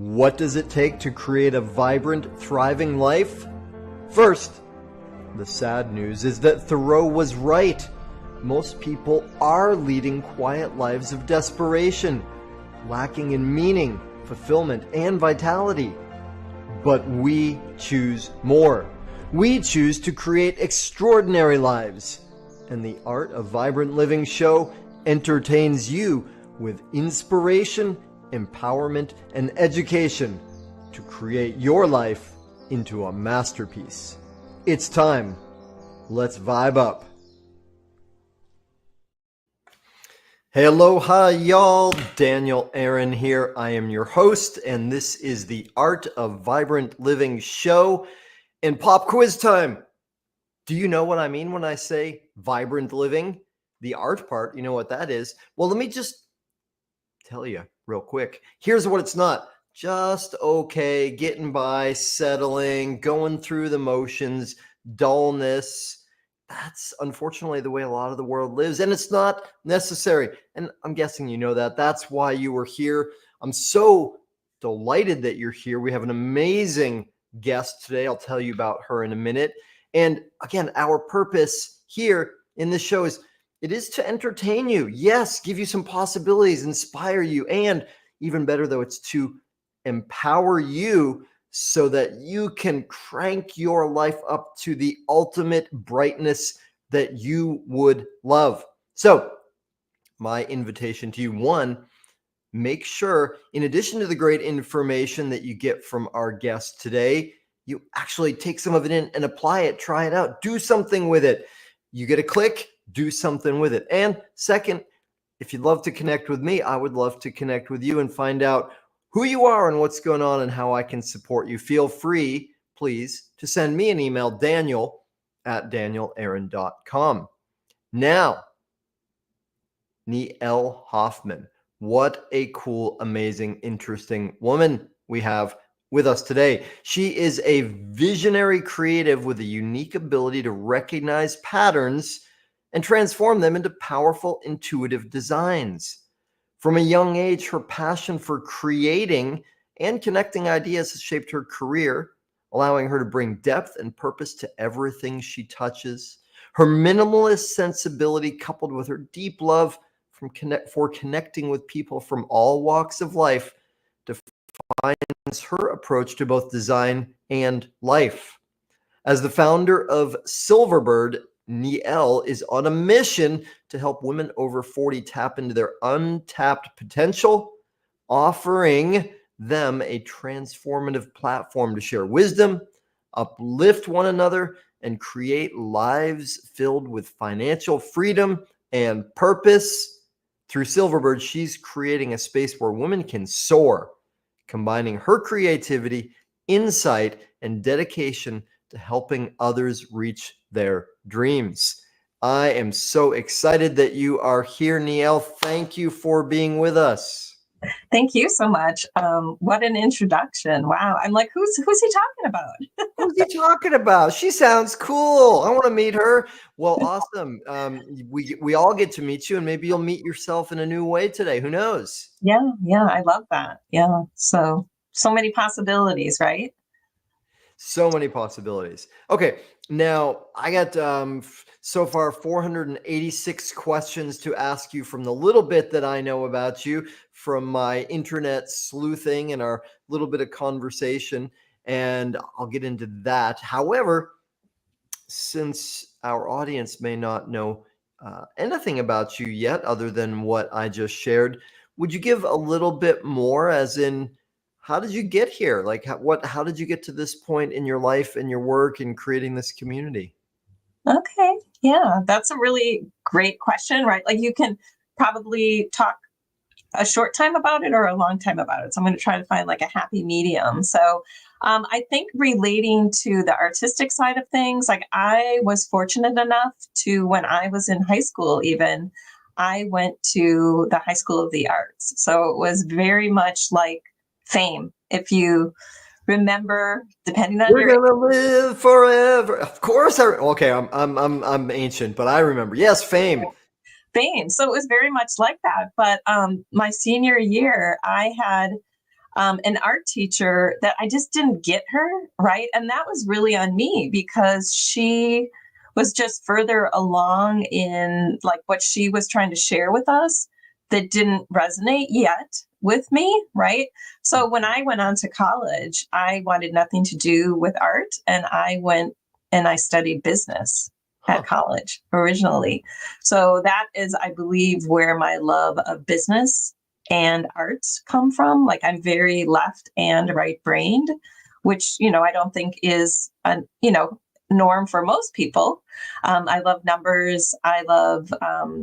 What does it take to create a vibrant, thriving life? First, the sad news is that Thoreau was right. Most people are leading quiet lives of desperation, lacking in meaning, fulfillment, and vitality. But we choose more. We choose to create extraordinary lives. And the Art of Vibrant Living show entertains you with inspiration, empowerment, and education to create your life into a masterpiece. It's time. Let's vibe up. Hey, aloha, y'all. Daniel Aaron here. I am your host, and this is the Art of Vibrant Living show. And pop quiz time. Do you know what I mean when I say vibrant living? The art part, you know what that is? Well, let me just tell you real quick. Here's what it's not. Just okay, getting by, settling, going through the motions, dullness. That's unfortunately the way a lot of the world lives, and it's not necessary. And I'm guessing you know that. That's why you were here. I'm so delighted that you're here. We have an amazing guest today. I'll tell you about her in a minute. And again, our purpose here in this show is to entertain you. Yes, give you some possibilities, inspire you, and even better though, it's to empower you so that you can crank your life up to the ultimate brightness that you would love. So my invitation to you, one, make sure in addition to the great information that you get from our guest today, you actually take some of it in and apply it, try it out, do something with it. You get a click, do something with it. And second, if you'd love to connect with me, I would love to connect with you and find out who you are and what's going on and how I can support you. Feel free, please, to send me an email, daniel@danielaaron.com. Now, Neille Hoffman. What a cool, amazing, interesting woman we have with us today. She is a visionary creative with a unique ability to recognize patterns and transform them into powerful, intuitive designs. From a young age, her passion for creating and connecting ideas has shaped her career, allowing her to bring depth and purpose to everything she touches. Her minimalist sensibility, coupled with her deep love for connecting with people from all walks of life, defines her approach to both design and life. As the founder of Silverbird, Neille is on a mission to help women over 40 tap into their untapped potential, offering them a transformative platform to share wisdom, uplift one another, and create lives filled with financial freedom and purpose. Through Silverbird, she's creating a space where women can soar, combining her creativity, insight, and dedication to helping others reach their dreams. I am so excited that you are here, Neille. Thank you for being with us. Thank you so much. What an introduction. Wow. I'm like, who's he talking about? Who's he talking about? She sounds cool. I want to meet her. Well, awesome. We all get to meet you, and maybe you'll meet yourself in a new way today. Who knows? Yeah, I love that. Yeah. So many possibilities, right? So many possibilities. Okay, now I got so far 486 questions to ask you from the little bit that I know about you from my internet sleuthing and our little bit of conversation, and I'll get into that. However, since our audience may not know anything about you yet other than what I just shared, would you give a little bit more, as in, how did you get here? Like, how did you get to this point in your life and your work in creating this community? Okay. Yeah, that's a really great question, right? Like, you can probably talk a short time about it or a long time about it. So I'm going to try to find like a happy medium. So I think relating to the artistic side of things, like I was fortunate enough to, when I was in high school, even, I went to the High School of the Arts. So it was very much like Fame. If you remember, depending on We're gonna live forever. Of course, I'm ancient, but I remember. Yes, Fame. So it was very much like that. But my senior year, I had an art teacher that I just didn't get her, right? And that was really on me because she was just further along in like what she was trying to share with us that didn't resonate yet with me, right? So when I went on to college, I wanted nothing to do with art, and I went and I studied business Huh. at college originally. So that is, I believe, where my love of business and arts come from. Like I'm very left and right brained, which, I don't think is norm for most people. I love numbers. I love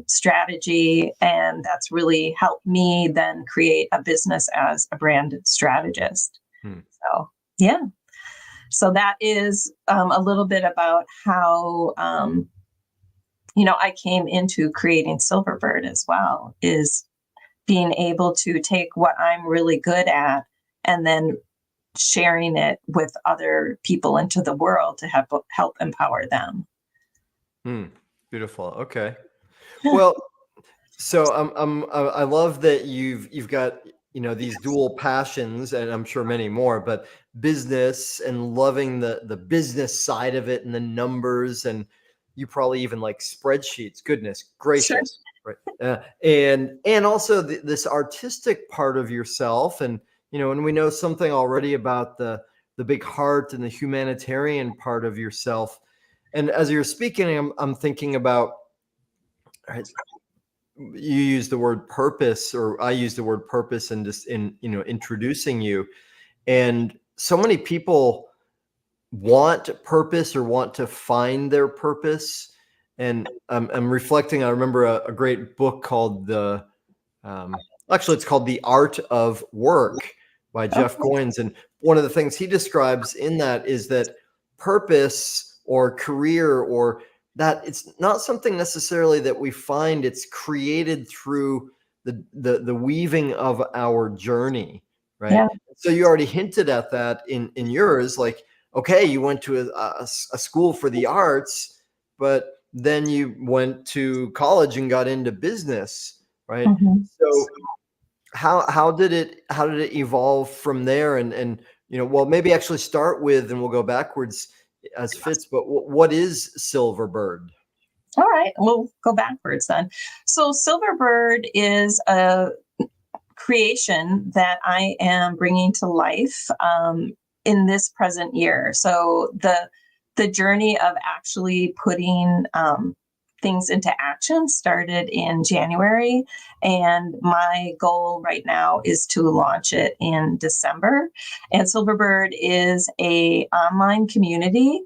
strategy. And that's really helped me then create a business as a brand strategist. Hmm. So, yeah. So that is a little bit about how, I came into creating Silverbird as well, is being able to take what I'm really good at and then sharing it with other people into the world to help empower them. Beautiful. Okay. Well, so I love that you've got these dual passions, and I'm sure many more, but business and loving the business side of it and the numbers, and you probably even like spreadsheets. Goodness Sure. gracious, right? And also this artistic part of yourself, and and we know something already about the big heart and the humanitarian part of yourself. And as you're speaking, I'm thinking about. Right, you use the word purpose, or I use the word purpose, and just in introducing you, and so many people want purpose or want to find their purpose. And I'm reflecting, I remember a great book called um, actually it's called The Art of Work by Jeff Okay. Goins. And one of the things he describes in that is that purpose or career, or that it's not something necessarily that we find, it's created through the weaving of our journey, right? Yeah. So you already hinted at that in yours, like, okay, you went to a school for the arts, but then you went to college and got into business, right? Mhm. So how did it evolve from there? And well, maybe actually start with, and we'll go backwards as fits, but what is Silverbird? All right, we'll go backwards then. So Silverbird is a creation that I am bringing to life in this present year. So the journey of actually putting things into action started in January, and my goal right now is to launch it in December. And Silverbird is a online community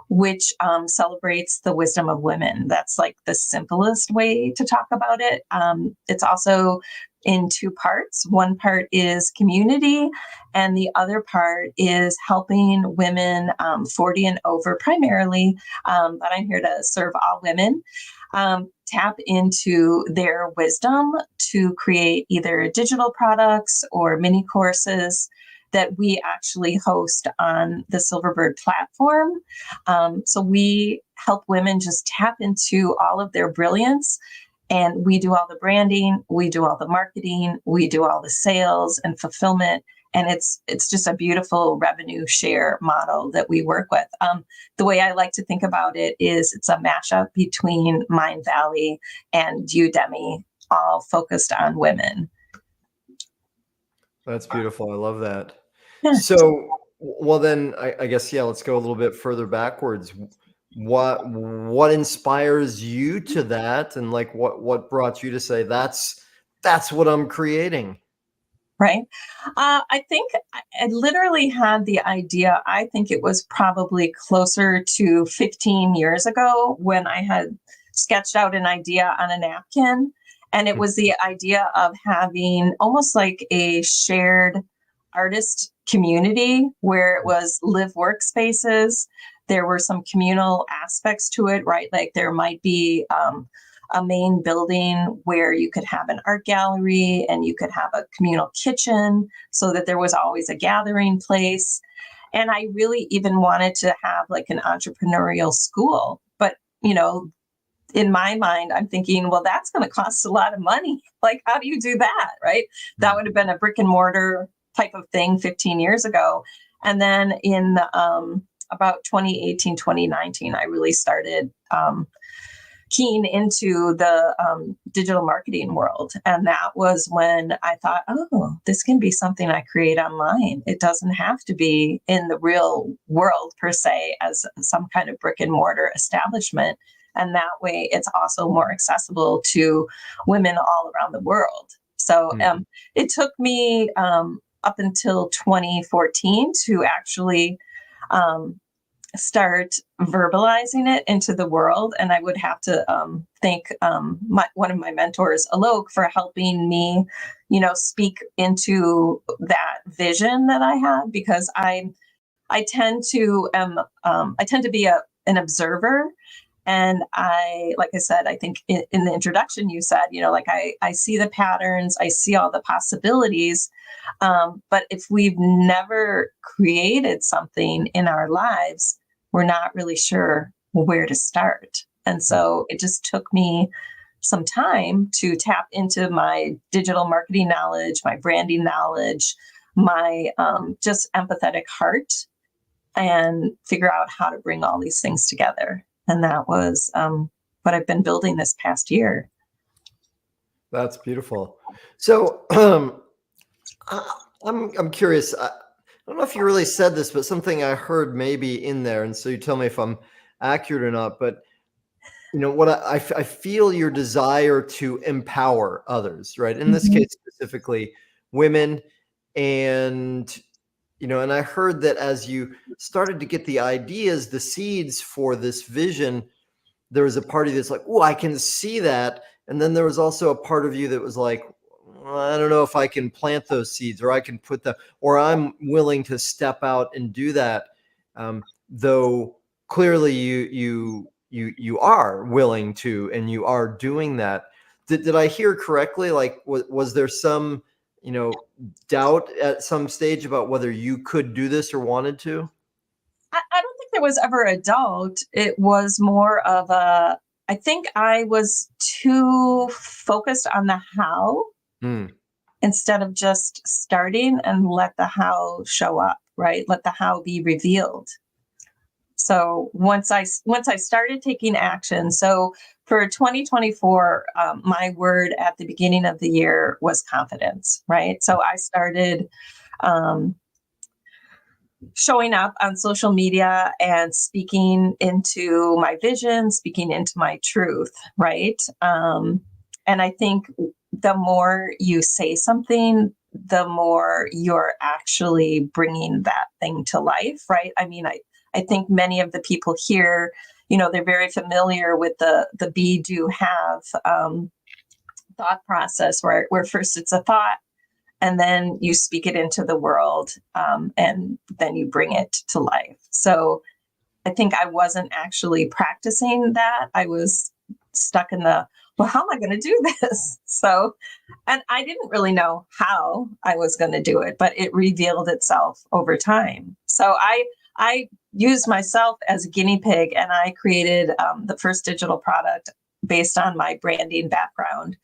which celebrates the wisdom of women. That's like the simplest way to talk about it. It's also in two parts. One part is community, and the other part is helping women 40 and over primarily, but I'm here to serve all women. Tap into their wisdom to create either digital products or mini courses that we actually host on the Silverbird platform. So we help women just tap into all of their brilliance. And we do all the branding, we do all the marketing, we do all the sales and fulfillment. And it's just a beautiful revenue share model that we work with. The way I like to think about it is it's a mashup between Mind Valley and Udemy, all focused on women. That's beautiful. I love that. Yeah. So, well, then I guess, yeah, let's go a little bit further backwards. What inspires you to that, and like what brought you to say that's what I'm creating? Right. I think I literally had the idea. I think it was probably closer to 15 years ago when I had sketched out an idea on a napkin. And it was the idea of having almost like a shared artist community where it was live workspaces. There were some communal aspects to it, right? Like there might be a main building where you could have an art gallery and you could have a communal kitchen so that there was always a gathering place. And I really even wanted to have like an entrepreneurial school. But, in my mind, I'm thinking, well, that's going to cost a lot of money. Like, how do you do that? Right. That would have been a brick and mortar type of thing 15 years ago. And then in about 2018, 2019, I really started keen into the digital marketing world. And that was when I thought, oh, this can be something I create online. It doesn't have to be in the real world per se as some kind of brick and mortar establishment. And that way it's also more accessible to women all around the world. So it took me up until 2014 to actually start verbalizing it into the world. And I would have to thank one of my mentors, Alok, for helping me, speak into that vision that I have, because I tend to be an observer. And like I said, I think in the introduction, you said, I see the patterns, I see all the possibilities. But if we've never created something in our lives, we're not really sure where to start. And so it just took me some time to tap into my digital marketing knowledge, my branding knowledge, my just empathetic heart, and figure out how to bring all these things together. And that was what I've been building this past year. That's beautiful. So I'm curious. I don't know if you really said this, but something I heard maybe in there, and so you tell me if I'm accurate or not. But what I feel your desire to empower others, right? In this case specifically, women, and and I heard that as you started to get the ideas, the seeds for this vision, there was a part of you that's like, oh, I can see that. And then there was also a part of you that was like, well, I don't know if I can plant those seeds, or I can put them, or I'm willing to step out and do that. Though clearly you are willing to, and you are doing that. Did I hear correctly? Like, was there some, doubt at some stage about whether you could do this or wanted to? I don't think there was ever a doubt. It was more of I think I was too focused on the how instead of just starting and let the how show up, right? Let the how be revealed. So once I started taking action, so for 2024, my word at the beginning of the year was confidence, right? So I started showing up on social media and speaking into my vision, speaking into my truth, right? And I think the more you say something, the more you're actually bringing that thing to life, right? I mean, I think many of the people here, they're very familiar with the be, do, have thought process, where first it's a thought, and then you speak it into the world, and then you bring it to life. So I think I wasn't actually practicing that. I was stuck in well, how am I going to do this? So, and I didn't really know how I was going to do it, but it revealed itself over time. So I used myself as a guinea pig, and I created the first digital product based on my branding background.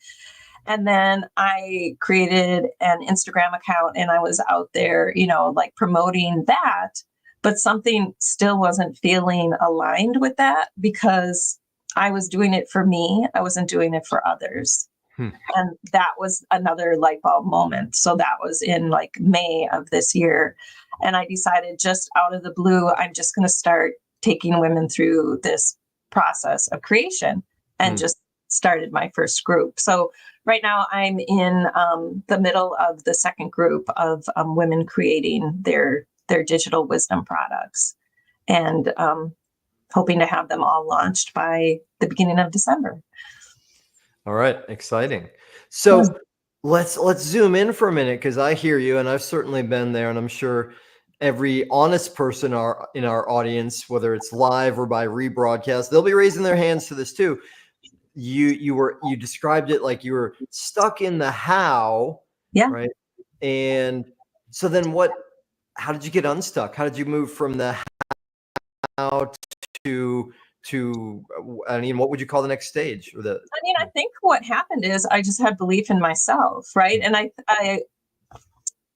And then I created an Instagram account, and I was out there, like promoting that, but something still wasn't feeling aligned with that, because I was doing it for me. I wasn't doing it for others. And that was another light bulb moment. So that was in like May of this year. And I decided, just out of the blue, I'm just going to start taking women through this process of creation, and just started my first group. So right now I'm in the middle of the second group of women creating their digital wisdom products, and hoping to have them all launched by the beginning of December. All right, exciting. So let's zoom in for a minute, because I hear you, and I've certainly been there, and I'm sure every honest person in our audience, whether it's live or by rebroadcast, they'll be raising their hands to this too. You described it like you were stuck in the how, right? And so then how did you get unstuck? How did you move from the how to I mean, what would you call the next stage? I think what happened is I just had belief in myself, right? And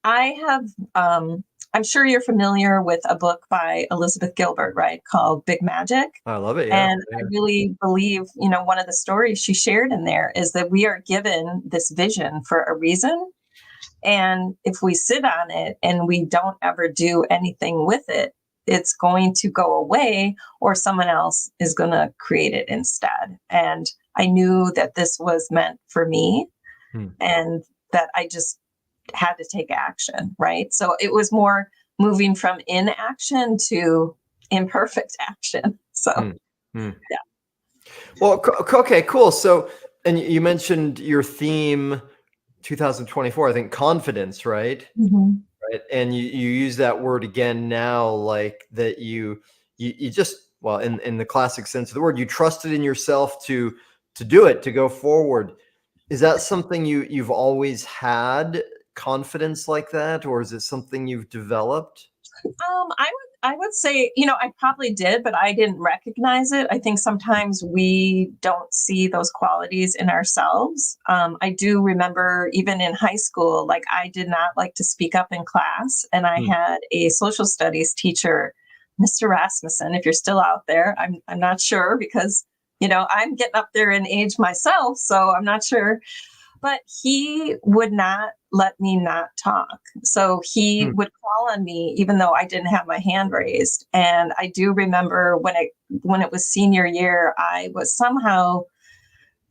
I have, I'm sure you're familiar with a book by Elizabeth Gilbert, right? Called Big Magic. I love it. Yeah. And I Yeah. really believe, one of the stories she shared in there is that we are given this vision for a reason. And if we sit on it and we don't ever do anything with it, it's going to go away or someone else is going to create it instead. And I knew that this was meant for me Hmm. and that I just had to take action, right? So it was more moving from inaction to imperfect action. So, Hmm. Hmm. yeah. Well, okay, cool. So, and you mentioned your theme 2024, I think confidence, right? Mhm. Right. And you use that word again now, like that you just, well, in the classic sense of the word, you trusted in yourself to do it, to go forward. Is that something you've always had confidence like that, or is it something you've developed? I would say, I probably did, but I didn't recognize it. I think sometimes we don't see those qualities in ourselves. I do remember even in high school, like I did not like to speak up in class, and I Hmm. had a social studies teacher, Mr. Rasmussen. If you're still out there, I'm not sure because I'm getting up there in age myself, so I'm not sure, but he would not let me not talk. So he Hmm. would call on me even though I didn't have my hand raised. And I do remember when it was senior year, I was somehow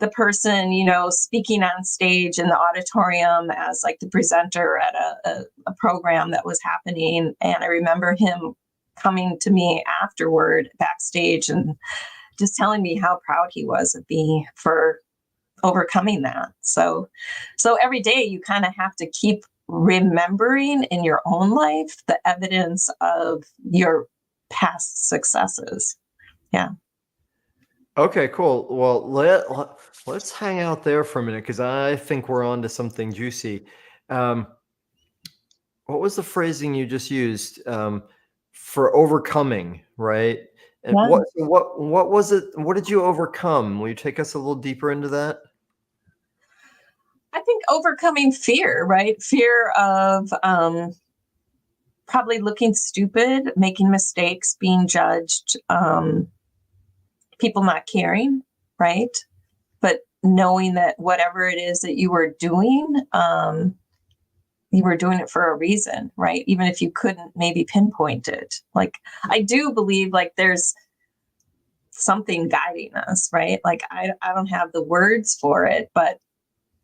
the person, speaking on stage in the auditorium as like the presenter at a program that was happening. And I remember him coming to me afterward backstage and just telling me how proud he was of me for overcoming that. So every day you kind of have to keep remembering in your own life the evidence of your past successes. Yeah. Okay, cool. Well, let's hang out there for a minute because I think we're on to something juicy. Um, what was the phrasing you just used for overcoming, right? And Yeah. what was it? What did you overcome? Will you take us a little deeper into that? I think overcoming fear, right? Fear of probably looking stupid, making mistakes, being judged, people not caring, right? But knowing that whatever it is that you were doing it for a reason, right? Even if you couldn't maybe pinpoint it. Like, I do believe like there's something guiding us, right? Like, I don't have the words for it, but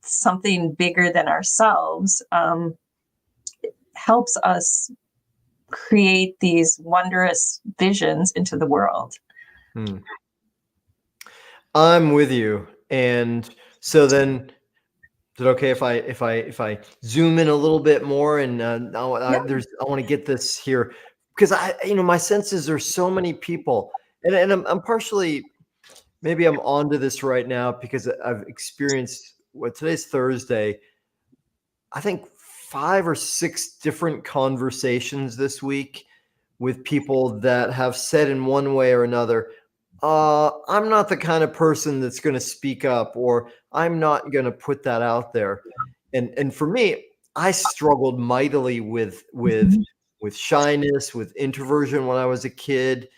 something bigger than ourselves helps us create these wondrous visions into the world. Hmm. I'm with you. And so then, is it okay if I zoom in a little bit more and Yeah. I want to get this here because my senses are so many people and I'm partially maybe I'm onto this right now because I've experienced what today's Thursday. I think 5 or 6 different conversations this week with people that have said in one way or another, I'm not the kind of person that's going to speak up, or I'm not going to put that out there. And for me, I struggled mightily Mhm. with shyness, with introversion when I was a kid.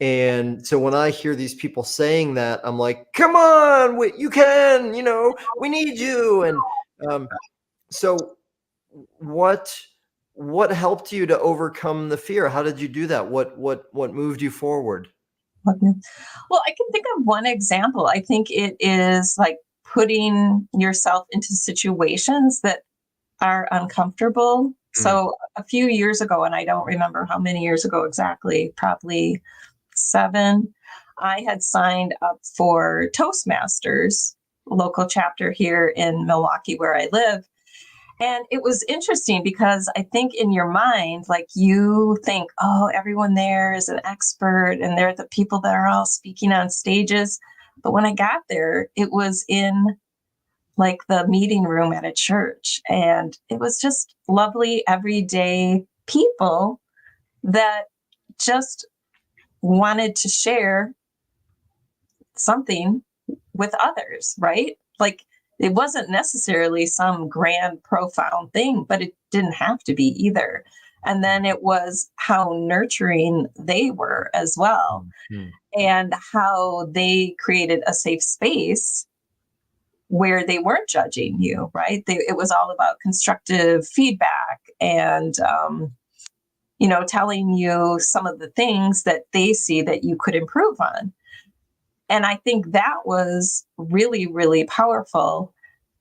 And so when I hear these people saying that, I'm like, come on, you can, we need you. And um, so what what helped you to overcome the fear? How did you do that? What moved you forward? Okay. Well, I can think of one example. I think it is like putting yourself into situations that are uncomfortable. Mm, So a few years ago, and I don't remember how many years ago exactly, probably 7, I had signed up for Toastmasters, local chapter here in Milwaukee where I live. And it was interesting because I think in your mind, like you think, oh, everyone there is an expert and they're the people that are all speaking on stages. But when I got there, it was in like the meeting room at a church. And it was just lovely, everyday people that just wanted to share something with others, right? Like it wasn't necessarily some grand, profound thing, but it didn't have to be either. And then it was how nurturing they were as well, Mhm. and how they created a safe space where they weren't judging you, right? It was all about constructive feedback and, telling you some of the things that they see that you could improve on. And I think that was really, really powerful.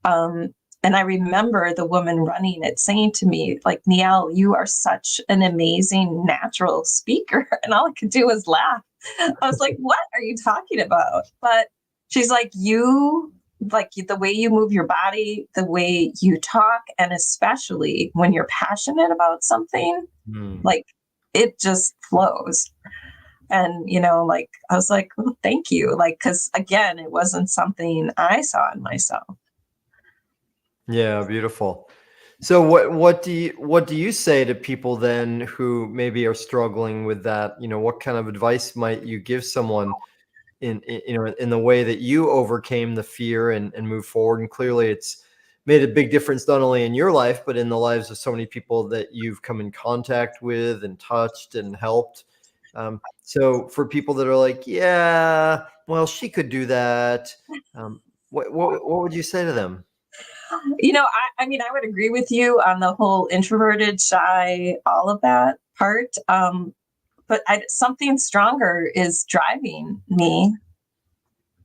And I remember the woman running it saying to me, like, Neille, you are such an amazing natural speaker. And all I could do was laugh. I was like, what are you talking about? But she's like, like the way you move your body, the way you talk, and especially when you're passionate about something, Mm. like it just flows. And, like I was like, well, thank you. Like, because again, it wasn't something I saw in myself. Yeah, beautiful. So what do you say to people then who maybe are struggling with that? What kind of advice might you give someone in the way that you overcame the fear and move forward? And clearly it's made a big difference not only in your life, but in the lives of so many people that you've come in contact with and touched and helped. So for people that are like, yeah, well, she could do that. What would you say to them? I mean, I would agree with you on the whole introverted, shy, all of that part. But something stronger is driving me.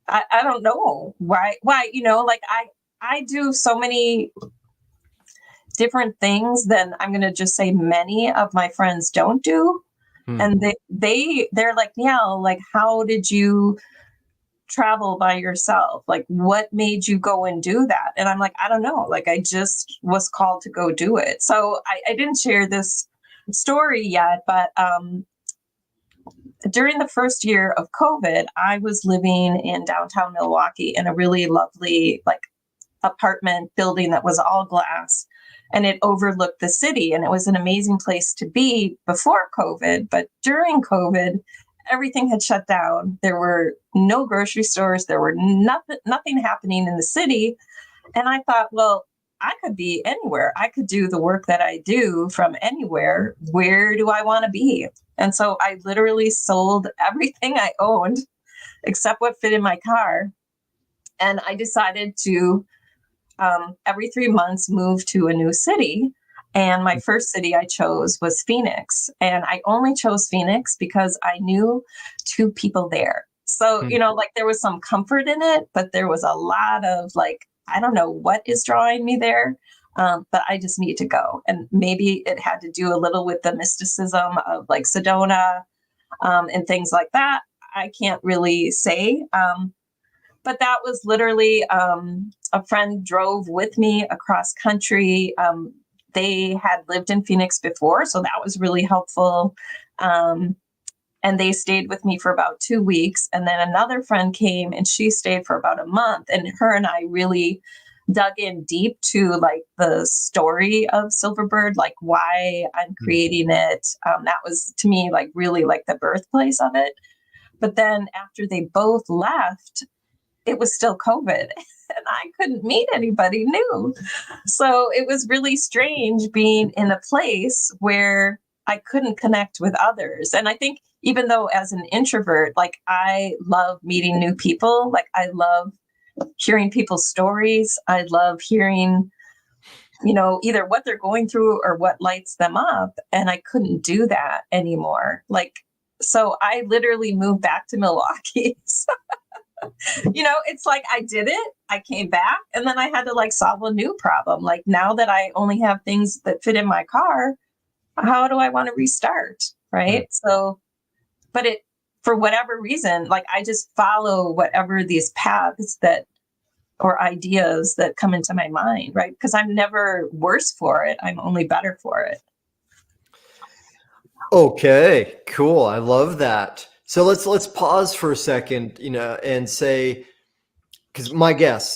I don't know why, like I do so many different things than I'm going to just say many of my friends don't do. Hmm. And they're like, yeah, like, how did you travel by yourself? Like, what made you go and do that? And I'm like, I don't know. Like, I just was called to go do it. So I didn't share this story yet, but during the first year of COVID, I was living in downtown Milwaukee in a really lovely, like, apartment building that was all glass, and it overlooked the city. And it was an amazing place to be before COVID. But during COVID, everything had shut down. There were no grocery stores. There were nothing happening in the city. And I thought, well, I could be anywhere. I could do the work that I do from anywhere. Where do I want to be? And so I literally sold everything I owned except what fit in my car. And I decided to, every 3 months, move to a new city. And my first city I chose was Phoenix. And I only chose Phoenix because I knew two people there. So, Hmm. like, there was some comfort in it, but there was a lot of, like, I don't know what is drawing me there. But I just need to go. And maybe it had to do a little with the mysticism of, like, Sedona, and things like that. I can't really say. But that was literally, a friend drove with me across country. They had lived in Phoenix before, so that was really helpful. Um, and they stayed with me for about 2 weeks. And then another friend came and she stayed for about a month. And her and I really dug in deep to, like, the story of Silverbird, like why I'm Hmm. creating it. That was to me, like, really like the birthplace of it. But then after they both left, it was still COVID and I couldn't meet anybody new. So it was really strange being in a place where I couldn't connect with others. And I think even though as an introvert, like, I love meeting new people, like, I love hearing people's stories. I love hearing, either what they're going through or what lights them up. And I couldn't do that anymore. Like, so I literally moved back to Milwaukee. It's like I did it, I came back, and then I had to, like, solve a new problem. Like, now that I only have things that fit in my car, how do I want to restart? Hmm. Right. So, but for whatever reason, like, I just follow whatever these paths that or ideas that come into my mind. Right. Because I'm never worse for it. I'm only better for it. Okay, cool. I love that. So let's pause for a second, and say, because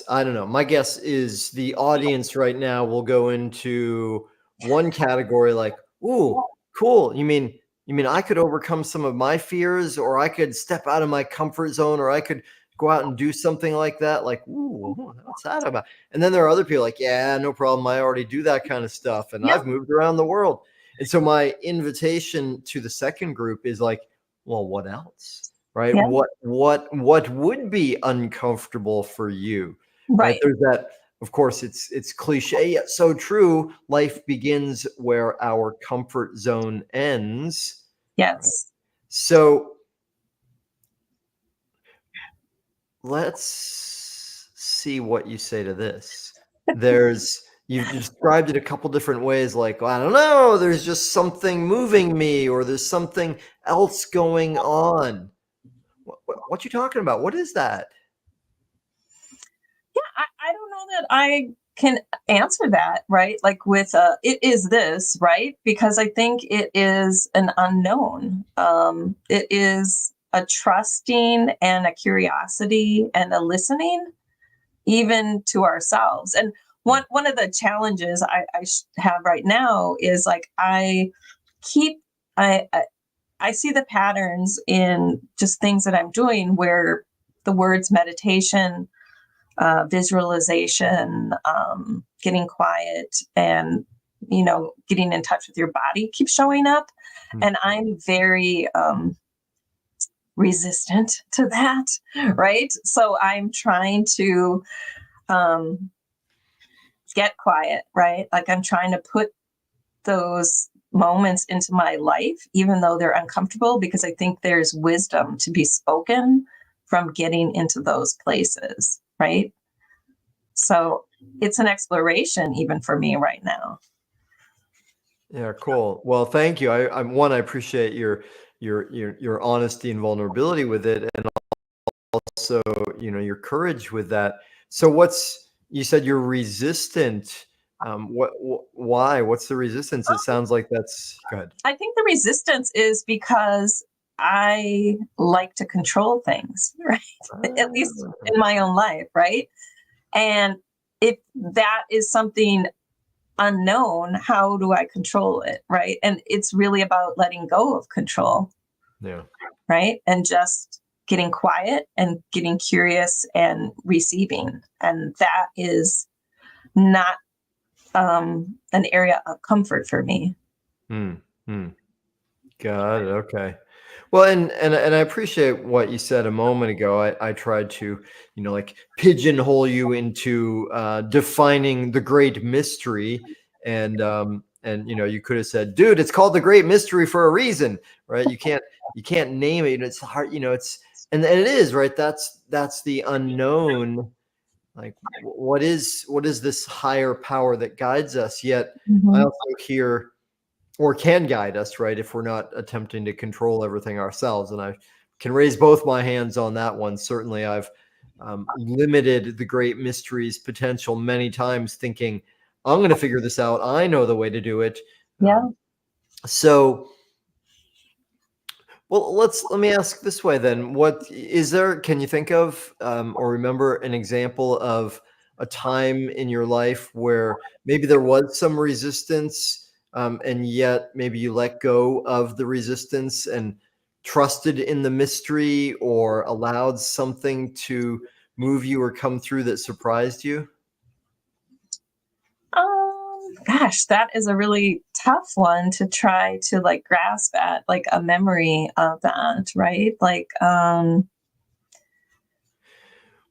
I don't know, my guess is the audience right now will go into one category like, ooh, cool. You mean I could overcome some of my fears, or I could step out of my comfort zone, or I could go out and do something like that? Like, ooh, what's that about? And then there are other people like, yeah, no problem. I already do that kind of stuff, and Yeah. I've moved around the world. And so my invitation to the second group is like, well, what else? Right? Yeah. What would be uncomfortable for you? Right? Right. There's that. Of course, it's cliche yet so true. Life begins where our comfort zone ends. Yes. So let's see what you say to this. You've described it a couple different ways, like, well, I don't know, there's just something moving me, or there's something else going on. What you talking about? What is that? Yeah, I don't know that I can answer that, right? Like with it is this, right? Because I think it is an unknown. It is a trusting and a curiosity and a listening, even to ourselves. And one of the challenges I have right now is like keep I see the patterns in just things that I'm doing where the words meditation, visualization, getting quiet, and getting in touch with your body keep showing up, Hmm. and I'm very resistant to that, right? So I'm trying to um, get quiet, right? Like I'm trying to put those moments into my life, even though they're uncomfortable, because I think there's wisdom to be spoken from getting into those places, right? So it's an exploration even for me right now. Yeah, cool. Well, thank you. I appreciate your honesty and vulnerability with it, and also, your courage with that. So you said you're resistant. Why? What's the resistance? It sounds like that's good. I think the resistance is because I like to control things, right? At least in my own life, right? And if that is something unknown, how do I control it, right? And it's really about letting go of control, Yeah. right? And just getting quiet and getting curious and receiving. And that is not an area of comfort for me. Hmm. Hmm. Got it. Okay. Well, and I appreciate what you said a moment ago. I tried to, like pigeonhole you into defining the great mystery, and you could have said, "Dude, it's called the great mystery for a reason," right? You can't name it. It's hard. And it is right. That's the unknown. Like, what is this higher power that guides us? Yet, I Mhm. also hear or can guide us, right? If we're not attempting to control everything ourselves. And I can raise both my hands on that one. Certainly, I've limited the great mysteries potential many times, thinking, I'm going to figure this out. I know the way to do it. Yeah. So, well, let me ask this way then. What is there? Can you think of or remember an example of a time in your life where maybe there was some resistance, and yet maybe you let go of the resistance and trusted in the mystery, or allowed something to move you or come through that surprised you? Gosh, that is a really tough one to try to like grasp at, like a memory of that, right? Like,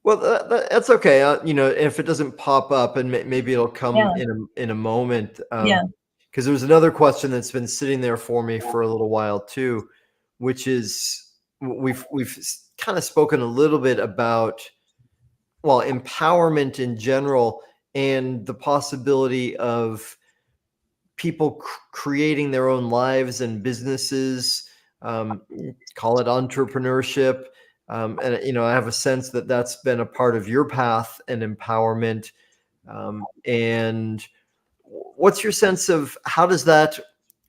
Well, that's okay. If it doesn't pop up, and maybe it'll come yeah, in a moment. yeah, Because there's another question that's been sitting there for me for a little while too, which is we've kind of spoken a little bit about, well, empowerment in general, and the possibility of people creating their own lives and businesses, um, call it entrepreneurship. And I have a sense that that's been a part of your path and empowerment. And what's your sense of how does that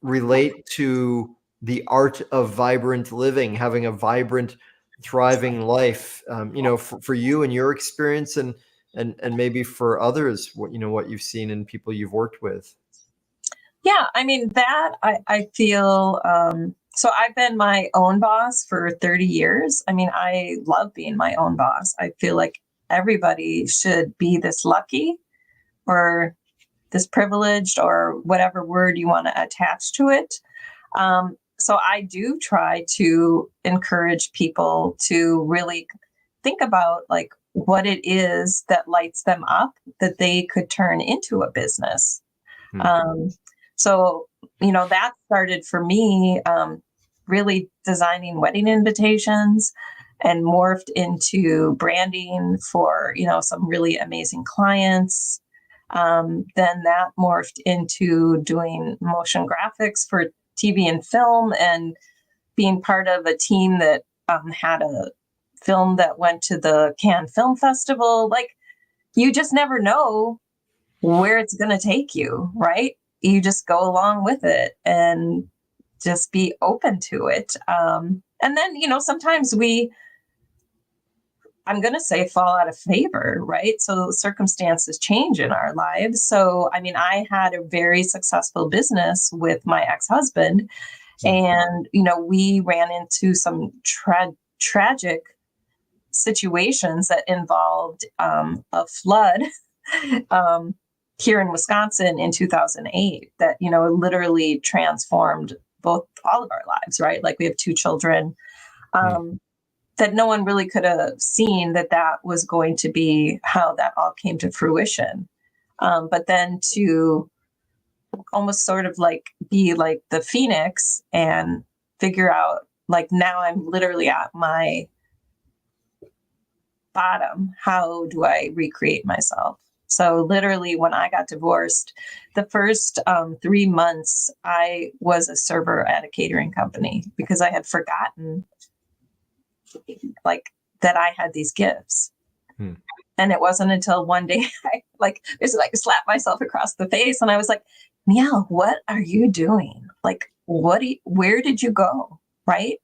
relate to the art of vibrant living, having a vibrant, thriving life? For you and your experience, and maybe for others, what you've seen in people you've worked with. yeah. I mean, that I feel So I've been my own boss for 30 years. I mean, I love being my own boss. I feel like everybody should be this lucky or this privileged or whatever word you want to attach to it. So I do try to encourage people to really think about like what it is that lights them up that they could turn into a business. Hmm. So, that started for me really designing wedding invitations and morphed into branding for, some really amazing clients. Then that morphed into doing motion graphics for TV and film and being part of a team that had a film that went to the Cannes Film Festival. Like, you just never know where it's going to take you, right? You just go along with it and just be open to it. And then, sometimes I'm going to say, fall out of favor, right? So circumstances change in our lives. So, I mean, I had a very successful business with my ex husband, and, we ran into some tragic situations that involved a flood here in Wisconsin in 2008 that, literally transformed all of our lives, right? Like, we have two children. That no one really could have seen that was going to be how that all came to fruition. But then to almost sort of like be like the phoenix and figure out, like, now I'm literally at my bottom. How do I recreate myself? So literally, when I got divorced, the first 3 months, I was a server at a catering company because I had forgotten like that I had these gifts. And it wasn't until one day I basically slapped myself across the face and I was like, Neille, what are you doing? Like, where did you go? Right.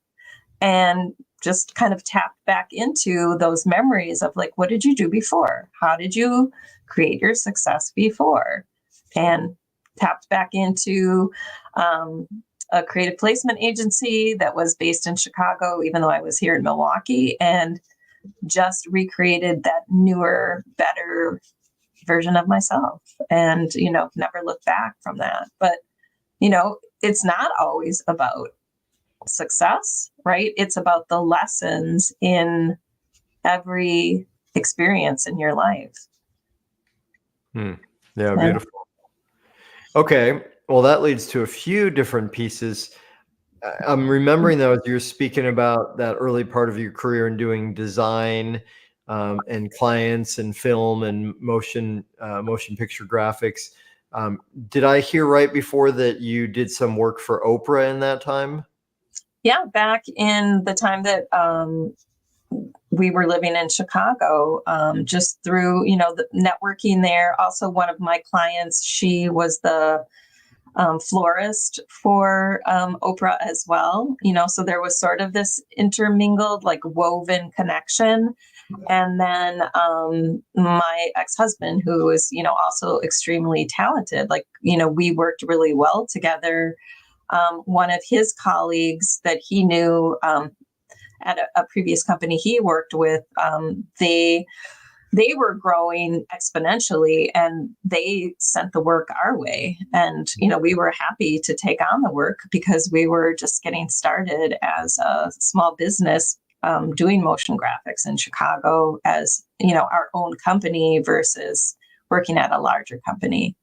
And just kind of tapped back into those memories of like, what did you do before? How did you create your success before? And tapped back into a creative placement agency that was based in Chicago, even though I was here in Milwaukee, and just recreated that newer, better version of myself and, never looked back from that. But, it's not always about success, right? It's about the lessons in every experience in your life. Yeah, beautiful. Okay, well, that leads to a few different pieces. I'm remembering though, as you're speaking about that early part of your career in doing design and clients and film and motion picture graphics. Did I hear right before that you did some work for Oprah in that time? Yeah, back in the time that we were living in Chicago, just through, the networking there. Also, one of my clients, she was the florist for Oprah as well. So there was sort of this intermingled, like, woven connection. And then my ex-husband, who is, also extremely talented, like, we worked really well together. One of his colleagues that he knew at a previous company he worked with, they were growing exponentially and they sent the work our way. And, we were happy to take on the work because we were just getting started as a small business doing motion graphics in Chicago as, our own company versus working at a larger company.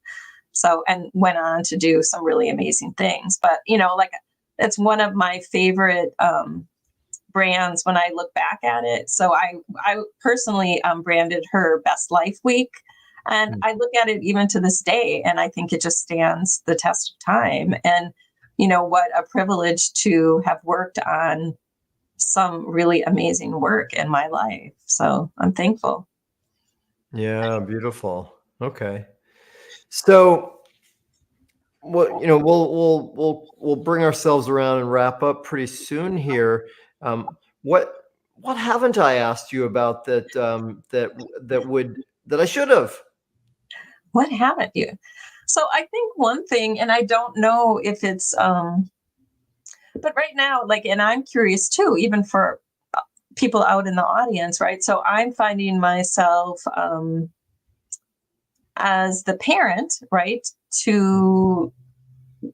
So, and went on to do some really amazing things. But, like, it's one of my favorite brands when I look back at it. So I personally branded her Best Life Week. And I look at it even to this day, and I think it just stands the test of time. And, what a privilege to have worked on some really amazing work in my life. So I'm thankful. Yeah, beautiful. Okay. So we'll bring ourselves around and wrap up pretty soon here. What haven't I asked you about that I should have? What haven't you? So I think one thing, and I don't know if it's But right now, like, and I'm curious too, even for people out in the audience, right? So I'm finding myself as the parent, right, to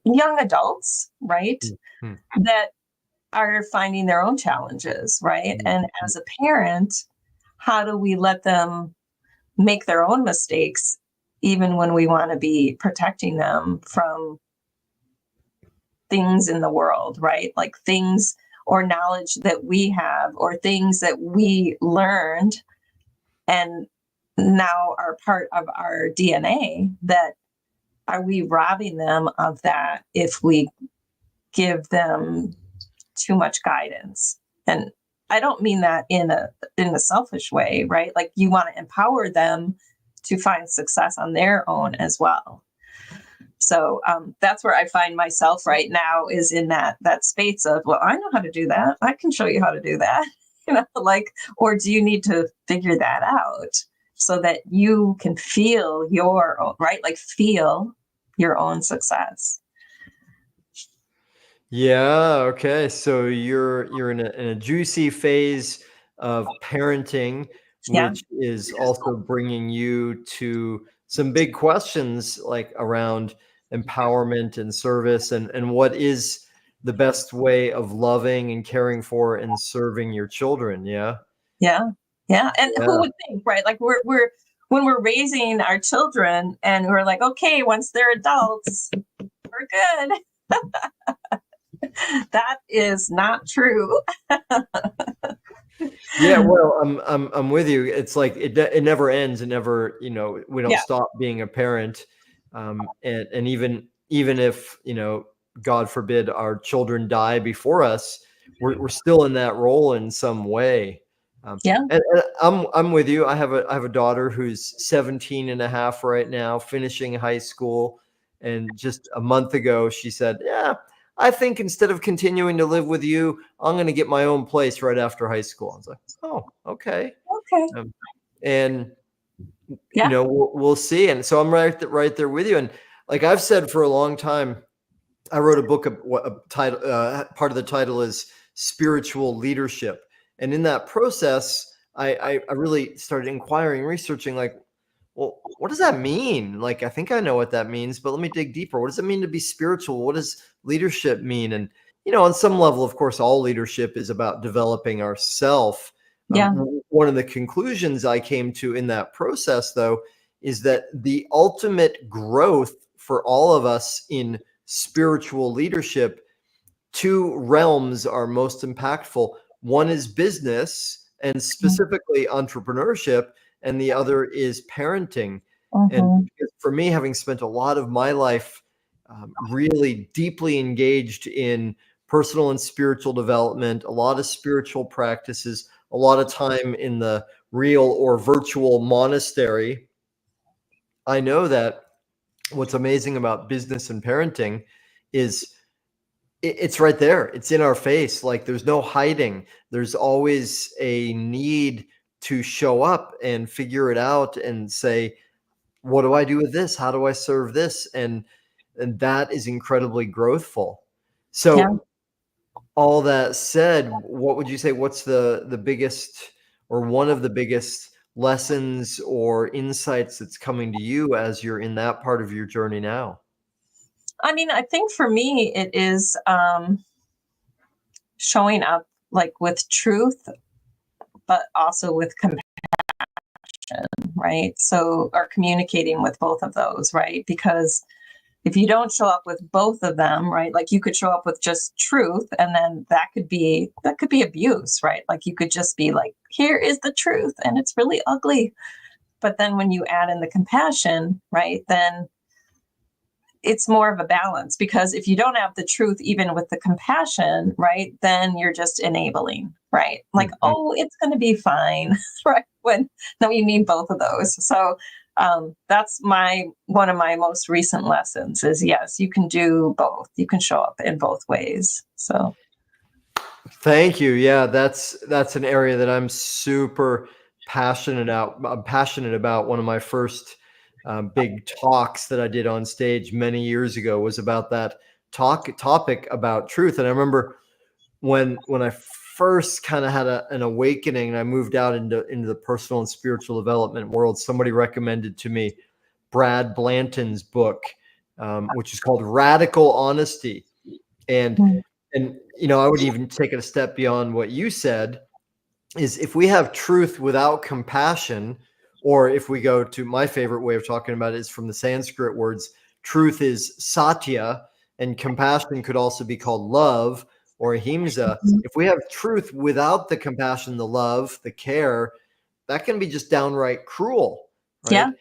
young adults, right, Mhm. that are finding their own challenges, right? Mhm. And as a parent, how do we let them make their own mistakes, even when we want to be protecting them from things in the world, right? Like things or knowledge that we have or things that we learned and now are part of our DNA, that are we robbing them of that if we give them too much guidance? And I don't mean that in a selfish way, right? Like you want to empower them to find success on their own as well. So that's where I find myself right now, is in that space of, well, I know how to do that. I can show you how to do that. Like, or do you need to figure that out so that you can feel your own, right? Like feel your own success. Yeah, okay. So you're in a juicy phase of parenting, Yeah. which is also bringing you to some big questions like around empowerment and service and what is the best way of loving and caring for and serving your children. Yeah. Yeah. Yeah. And who Yeah. would think, right? Like we're when we're raising our children and we're like, okay, once they're adults, we're good. That is not true. Yeah, well, I'm with you. It's like it never ends. It never, we don't Yeah. stop being a parent. And even if, God forbid our children die before us, we're still in that role in some way. Yeah. And I'm with you. I have a daughter who's 17 and a half right now, finishing high school. And just a month ago, she said, "Yeah, I think instead of continuing to live with you, I'm going to get my own place right after high school." I was like, "Oh, okay." Okay. Um, and Yeah. we'll see. And so I'm right there with you. And like I've said for a long time, I wrote a book. What a title? Part of the title is spiritual leadership. And in that process, I really started inquiring, researching, like, well, what does that mean? Like, I think I know what that means, but let me dig deeper. What does it mean to be spiritual? What does leadership mean? And, on some level, of course, all leadership is about developing ourself. Yeah. One of the conclusions I came to in that process, though, is that the ultimate growth for all of us in spiritual leadership, two realms are most impactful. One is business and specifically entrepreneurship, and the other is parenting. And Mm-hmm. for me, having spent a lot of my life really deeply engaged in personal and spiritual development, a lot of spiritual practices, a lot of time in the real or virtual monastery, I know that what's amazing about business and parenting is it's right there. It's in our face. Like there's no hiding. There's always a need to show up and figure it out and say, what do I do with this? How do I serve this? And that is incredibly growthful. Yeah. So all that said, what would you say, what's the biggest or one of the biggest lessons or insights that's coming to you as you're in that part of your journey now? I mean, I think for me, it is showing up like with truth, but also with compassion, right? So, or communicating with both of those, right? Because if you don't show up with both of them, right, like you could show up with just truth and then that could be abuse, right? Like you could just be like, here is the truth and it's really ugly. But then when you add in the compassion, right, then it's more of a balance, because if you don't have the truth even with the compassion, right, then you're just enabling, right? Like, Mhm. oh, it's going to be fine, right? When no, you need both of those. So that's my one of my most recent lessons is, yes, you can do both. You can show up in both ways. So Thank you. Yeah, that's an area that I'm super passionate about. One of my first big talks that I did on stage many years ago was about that topic about truth. And I remember when I first kind of had an awakening and I moved out into the personal and spiritual development world, somebody recommended to me Brad Blanton's book, which is called Radical Honesty. And I would even take it a step beyond what you said, is if we have truth without compassion, or if we go to my favorite way of talking about it is from the Sanskrit words, truth is satya, and compassion could also be called love or ahimsa. If we have truth without the compassion, the love, the care, that can be just downright cruel, right?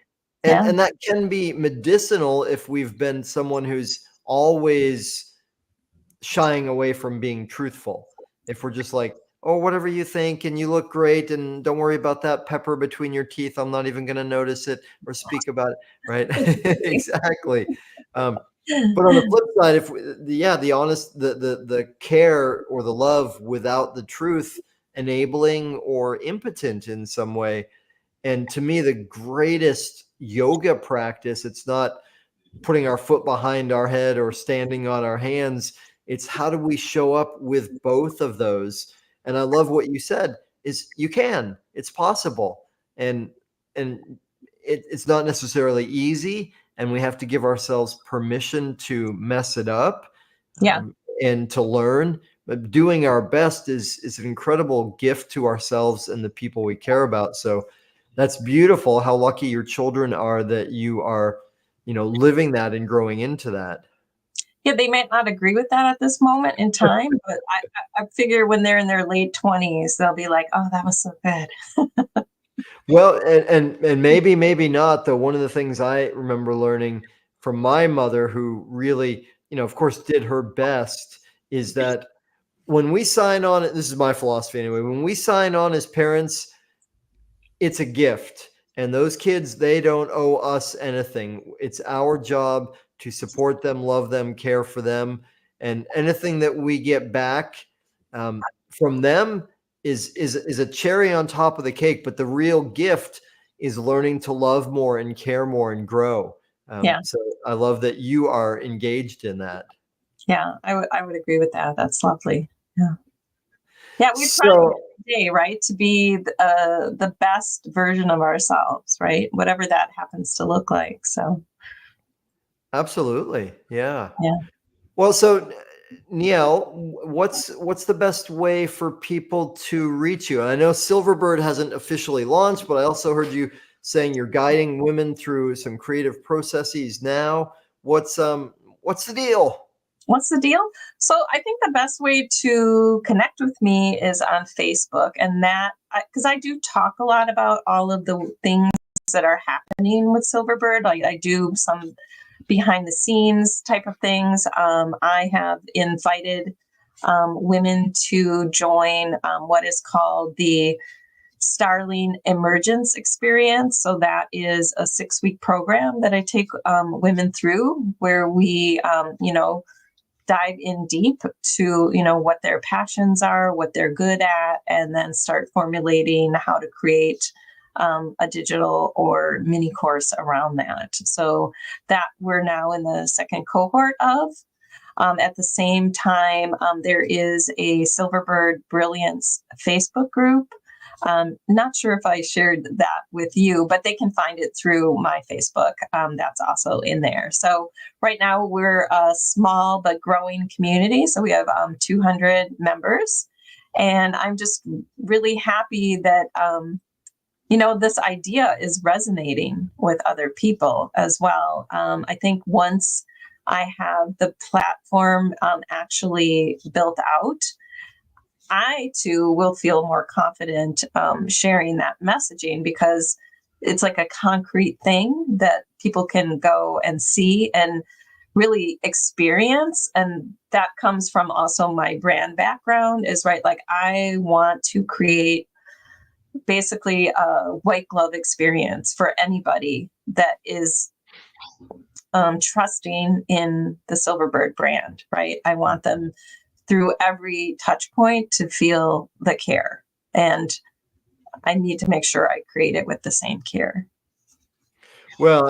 And that can be medicinal if we've been someone who's always shying away from being truthful. If we're just like, oh, whatever you think, and you look great, and don't worry about that pepper between your teeth, I'm not even going to notice it or speak about it, right? Exactly. But on the flip side, if the honest, the care or the love without the truth, enabling or impotent in some way. And to me, the greatest yoga practice, it's not putting our foot behind our head or standing on our hands. It's how do we show up with both of those? And I love what you said is it's possible. And it's not necessarily easy, and we have to give ourselves permission to mess it up, and to learn. But doing our best is an incredible gift to ourselves and the people we care about. So that's beautiful. How lucky your children are that you are, living that and growing into that. Yeah, they might not agree with that at this moment in time, but I figure when they're in their late 20s, they'll be like, oh, that was so good. Well, and maybe not, though. One of the things I remember learning from my mother, who really, of course, did her best, is that when we sign on, this is my philosophy anyway, when we sign on as parents, it's a gift. And those kids, they don't owe us anything. It's our job to support them, love them, care for them. And anything that we get back from them is a cherry on top of the cake. But the real gift is learning to love more and care more and grow. So I love that you are engaged in that. Yeah, I would agree with that. That's lovely. Yeah. Yeah, we try So, every day, right, to be the best version of ourselves, right? Whatever that happens to look like. So, absolutely. Yeah. yeah. Well, so Neille, what's the best way for people to reach you? And I know Silverbird hasn't officially launched, but I also heard you saying you're guiding women through some creative processes now. What's the deal? What's the deal? So I think the best way to connect with me is on Facebook, and that because I do talk a lot about all of the things that are happening with Silverbird. Like I do some behind the scenes type of things. I have invited women to join what is called the Starling Emergence Experience. So that is a 6-week program that I take women through, where we, dive in deep to what their passions are, what they're good at, and then start formulating how to create a digital or mini course around that. So that we're now in the second cohort of. At the same time, there is a Silverbird Brilliance Facebook group. Not sure if I shared that with you, but they can find it through my Facebook. That's also in there. So right now we're a small but growing community. So we have 200 members, and I'm just really happy that this idea is resonating with other people as well. I think once I have the platform actually built out, I too will feel more confident sharing that messaging, because it's like a concrete thing that people can go and see and really experience. And that comes from also my brand background is right. Like I want to create basically a white glove experience for anybody that is trusting in the Silverbird brand, right? I want them through every touch point to feel the care. And I need to make sure I create it with the same care. Well,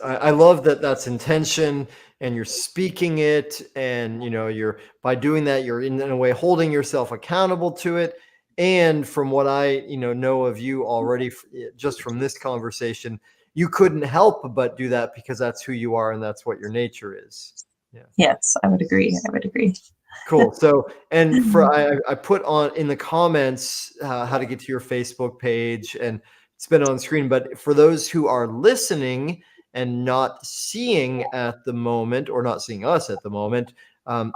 I love that that's intention and you're speaking it, and you're, by doing that, you're in a way holding yourself accountable to it. And from what I know of you already, just from this conversation, you couldn't help but do that because that's who you are and that's what your nature is. Yeah. Yes, I would agree. I would agree. Cool. So, and I put on in the comments how to get to your Facebook page, and it's been on screen. But for those who are listening and not seeing at the moment, or not seeing us at the moment,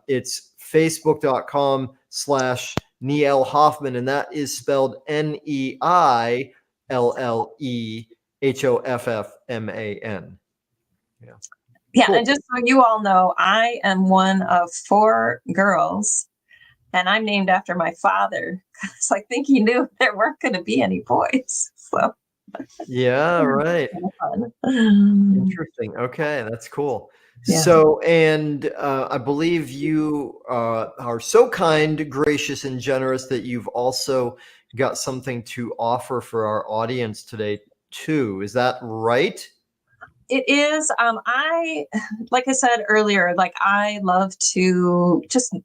it's facebook.com/Neille Hoffman, and that is spelled NeilleHoffman. Yeah. Yeah, Cool. and just so you all know, I am one of 4 girls, and I'm named after my father. So I think he knew there weren't going to be any boys. So Yeah, right. fun. Interesting. Okay, that's cool. Yeah. So, and I believe you are so kind, gracious, and generous that you've also got something to offer for our audience today, too. Is that right? It is. Like I said earlier, like I love to just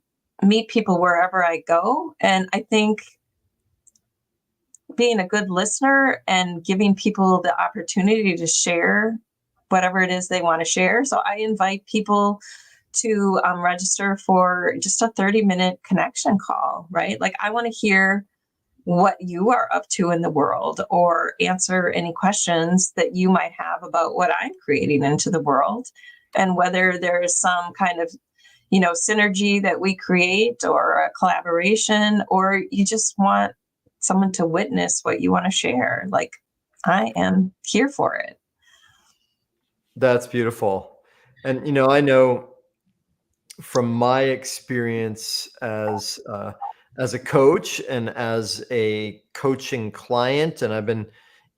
meet people wherever I go. And I think being a good listener and giving people the opportunity to share whatever it is they want to share. So I invite people to register for just a 30-minute connection call, right? Like I want to hear what you are up to in the world or answer any questions that you might have about what I'm creating into the world, and whether there is some kind of synergy that we create or a collaboration, or you just want someone to witness what you want to share. Like I am here for it. That's beautiful. And, I know from my experience as a coach and as a coaching client, and I've been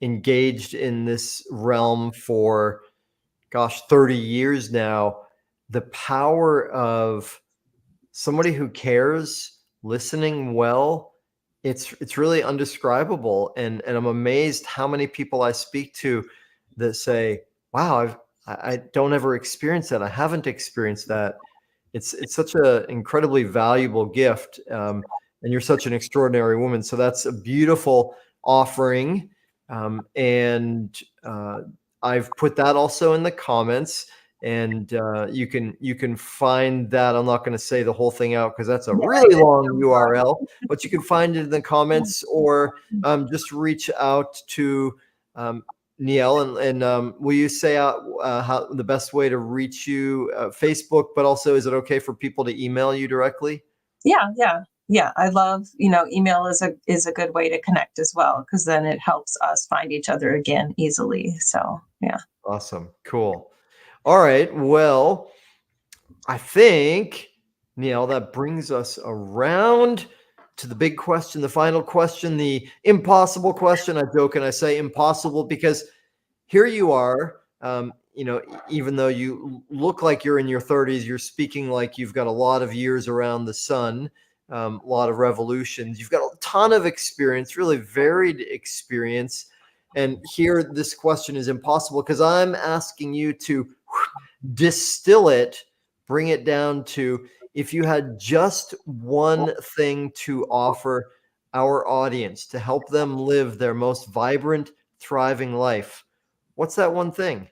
engaged in this realm for, gosh, 30 years now, the power of somebody who cares listening well, it's really undescribable. And I'm amazed how many people I speak to that say, wow, I don't ever experience that. I haven't experienced that. It's such an incredibly valuable gift, and you're such an extraordinary woman. So that's a beautiful offering, and I've put that also in the comments, and you can find that. I'm not going to say the whole thing out because that's a really long URL, but you can find it in the comments, or just reach out to Neille, and will you say out how the best way to reach you? Facebook, but also, is it okay for people to email you directly? Yeah. I love, email is a good way to connect as well, because then it helps us find each other again easily. So yeah. Awesome, cool. All right, well, I think, Neille, that brings us around to the big question, the final question, the impossible question. I joke and I say impossible because here you are, even though you look like you're in your 30s, you're speaking like you've got a lot of years around the sun, a lot of revolutions. You've got a ton of experience, really varied experience. And here, this question is impossible because I'm asking you to distill it, bring it down to, if you had just one thing to offer our audience to help them live their most vibrant, thriving life, what's that one thing?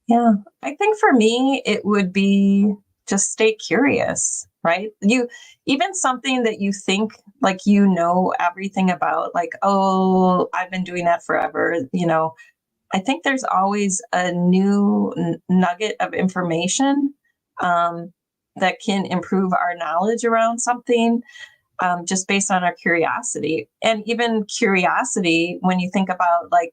Yeah. I think for me, it would be just stay curious, right? Even something that you think like everything about, like, oh, I've been doing that forever. I think there's always a new nugget of information that can improve our knowledge around something, just based on our curiosity. And even curiosity, when you think about, like,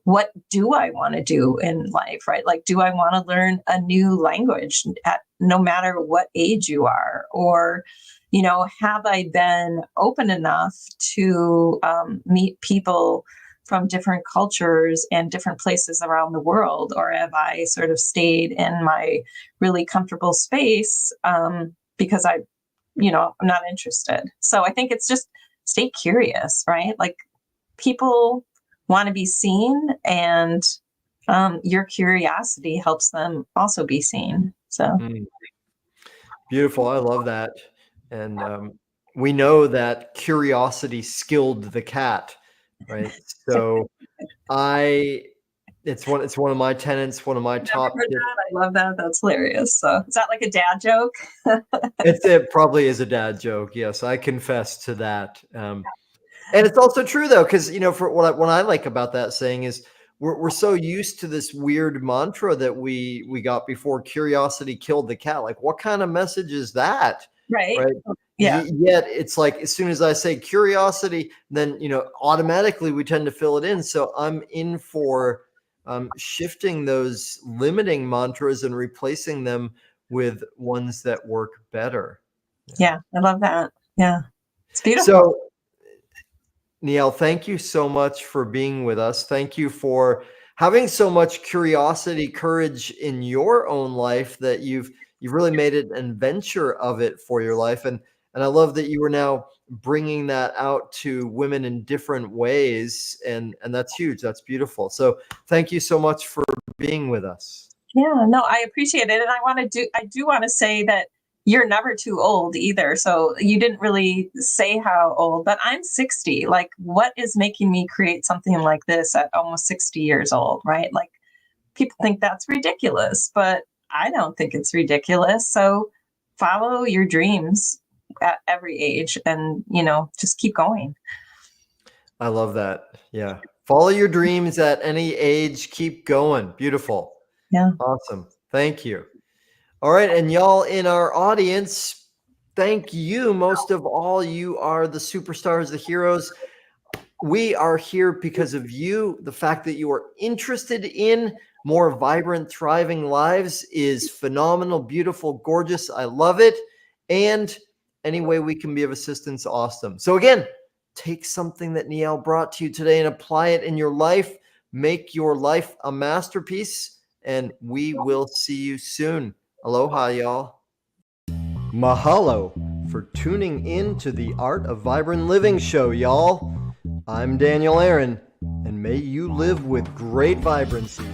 what do I want to do in life, right? Like, do I want to learn a new language at no matter what age you are? Or, have I been open enough to meet people from different cultures and different places around the world? Or have I sort of stayed in my really comfortable space because I'm not interested? So I think it's just stay curious, right? Like people want to be seen, and your curiosity helps them also be seen. So, Mm. Beautiful. I love that. And we know that curiosity skilled the cat, right? So it's one of my tenets, one of my never top heard tips. that. I love that. That's hilarious. So, is that like a dad joke? It probably is a dad joke. Yes, I confess to that. And it's also true though, because for what I like about that saying is we're so used to this weird mantra that we got before: curiosity killed the cat. Like, what kind of message is that? Right. Right. Yeah. Yet it's like, as soon as I say curiosity, then automatically we tend to fill it in. So I'm in for shifting those limiting mantras and replacing them with ones that work better. Yeah. I love that. Yeah. It's beautiful. So, Neille, thank you so much for being with us. Thank you for having so much curiosity, courage in your own life that you've really made it an adventure of it for your life. And I love that you are now bringing that out to women in different ways, and that's huge. That's beautiful. So thank you so much for being with us. Yeah, no, I appreciate it. And I do want to say that you're never too old either. So you didn't really say how old, but I'm 60. Like, what is making me create something like this at almost 60 years old, right? Like, people think that's ridiculous, but I don't think it's ridiculous. So follow your dreams at every age and, just keep going. I love that. Yeah. Follow your dreams at any age. Keep going. Beautiful. Yeah. Awesome. Thank you. All right. And y'all in our audience, thank you. Most of all, you are the superstars, the heroes. We are here because of you. The fact that you are interested in more vibrant, thriving lives is phenomenal, beautiful, gorgeous. I love it. And any way we can be of assistance, awesome. So again, take something that Neille brought to you today and apply it in your life. Make your life a masterpiece, and we will see you soon. Aloha, y'all. Mahalo for tuning in to the Art of Vibrant Living show, y'all. I'm Daniel Aaron, and may you live with great vibrancy.